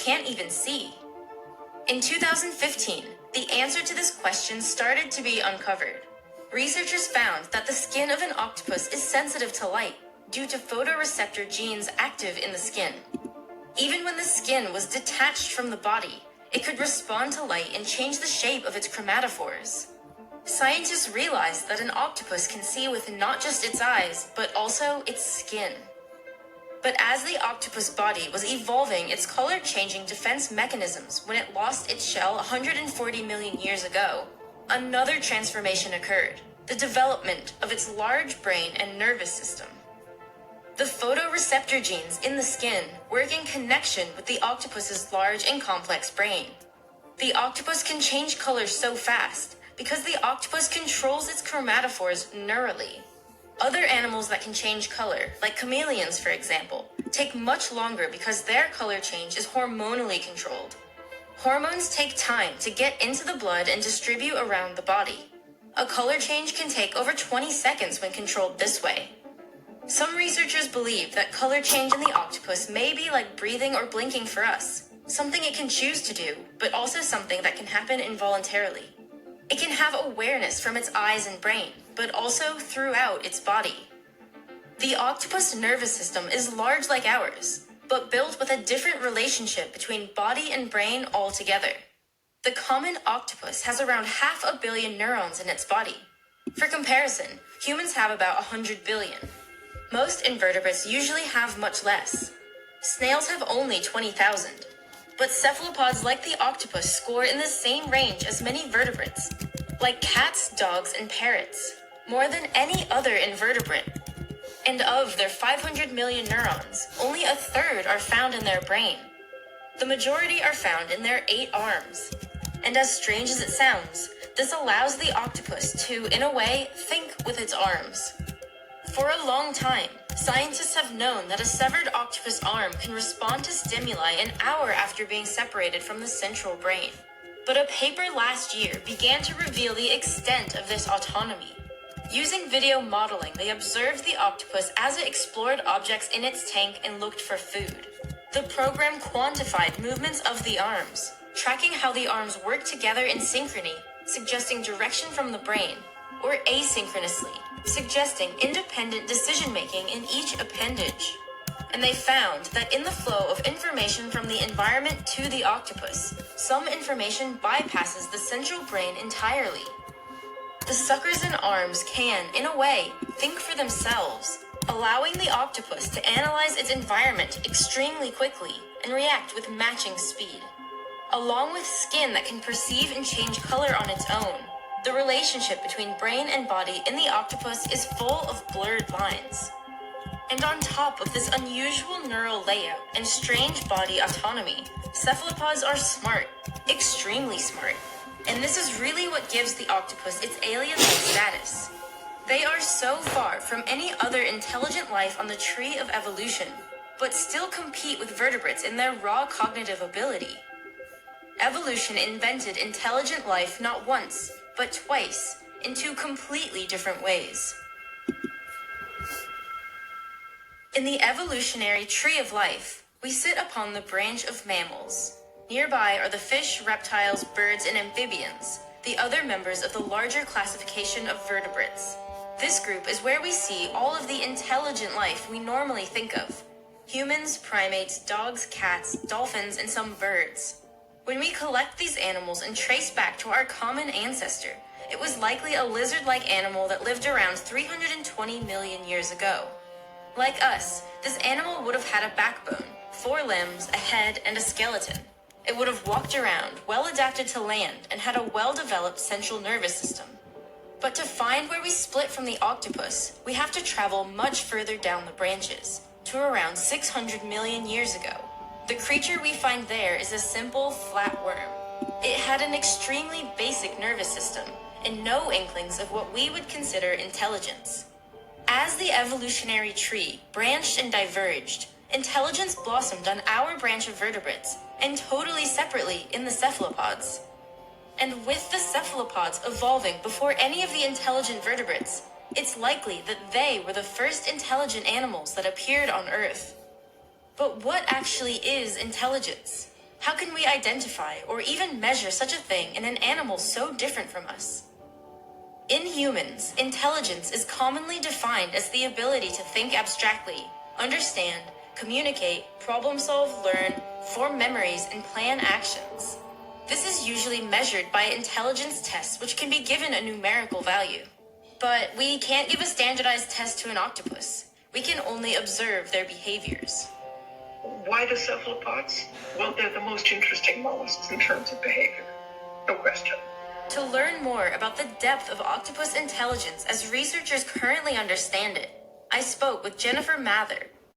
can't even see? In 2015, the answer to this question started to be uncovered. Researchers found that the skin of an octopus is sensitive to light due to photoreceptor genes active in the skin. Even when the skin was detached from the body, it could respond to light and change the shape of its chromatophores. Scientists realized that an octopus can see with not just its eyes, but also its skin. But as the octopus body was evolving its color-changing defense mechanisms when it lost its shell 140 million years ago, another transformation occurred: the development of its large brain and nervous system. The photoreceptor genes in the skin work in connection with the octopus's large and complex brain. The octopus can change colors so fast because the octopus controls its chromatophores neurally. Other animals that can change color, like chameleons for example, take much longer because their color change is hormonally controlled. Hormones take time to get into the blood and distribute around the body. A color change can take over 20 seconds when controlled this way. Some researchers believe that color change in the octopus may be like breathing or blinking for us, something it can choose to do, but also something that can happen involuntarily. It can have awareness from its eyes and brain, but also throughout its body. The octopus nervous system is large like ours, but built with a different relationship between body and brain altogether. The common octopus has around 500 million neurons in its body. For comparison, humans have about 100 billion. Most invertebrates usually have much less. Snails have only 20,000. But cephalopods like the octopus score in the same range as many vertebrates, like cats, dogs, and parrots, more than any other invertebrate. And of their 500 million neurons, only a third are found in their brain. The majority are found in their 8 arms. And as strange as it sounds, this allows the octopus to, in a way, think with its arms. For a long time, scientists have known that a severed octopus arm can respond to stimuli an hour after being separated from the central brain. But a paper last year began to reveal the extent of this autonomy. Using video modeling, they observed the octopus as it explored objects in its tank and looked for food. The program quantified movements of the arms, tracking how the arms work together in synchrony, suggesting direction from the brain, or asynchronously, suggesting independent decision-making in each appendage. And they found that in the flow of information from the environment to the octopus, some information bypasses the central brain entirely. The suckers and arms can, in a way, think for themselves, allowing the octopus to analyze its environment extremely quickly and react with matching speed. Along with skin that can perceive and change color on its own, the relationship between brain and body in the octopus is full of blurred lines. And on top of this unusual neural layout and strange body autonomy, cephalopods are smart, extremely smart. And this is really what gives the octopus its alien-like status. They are so far from any other intelligent life on the tree of evolution, but still compete with vertebrates in their raw cognitive ability. Evolution invented intelligent life not once, but twice, in 2 completely different ways. In the evolutionary tree of life, we sit upon the branch of mammals. Nearby are the fish, reptiles, birds, and amphibians, the other members of the larger classification of vertebrates. This group is where we see all of the intelligent life we normally think of: humans, primates, dogs, cats, dolphins, and some birds. When we collect these animals and trace back to our common ancestor, it was likely a lizard-like animal that lived around 320 million years ago. Like us, this animal would have had a backbone, 4 limbs, a head, and a skeleton. It would have walked around, well adapted to land, and had a well-developed central nervous system. But to find where we split from the octopus, we have to travel much further down the branches, to around 600 million years ago. The creature we find there is a simple, flat worm. It had an extremely basic nervous system, and no inklings of what we would consider intelligence. As the evolutionary tree branched and diverged, intelligence blossomed on our branch of vertebrates, and totally separately in the cephalopods. And with the cephalopods evolving before any of the intelligent vertebrates, it's likely that they were the first intelligent animals that appeared on Earth. But what actually is intelligence? How can we identify or even measure such a thing in an animal so different from us? In humans, intelligence is commonly defined as the ability to think abstractly, understand, communicate, problem solve, learn, form memories, and plan actions. This is usually measured by intelligence tests which can be given a numerical value. But we can't give a standardized test to an octopus. We can only observe their behaviors. Why the cephalopods? Well, they're the most interesting mollusks in terms of behavior. No question. To learn more about the depth of octopus intelligence as researchers currently understand it, I spoke with Jennifer Mather,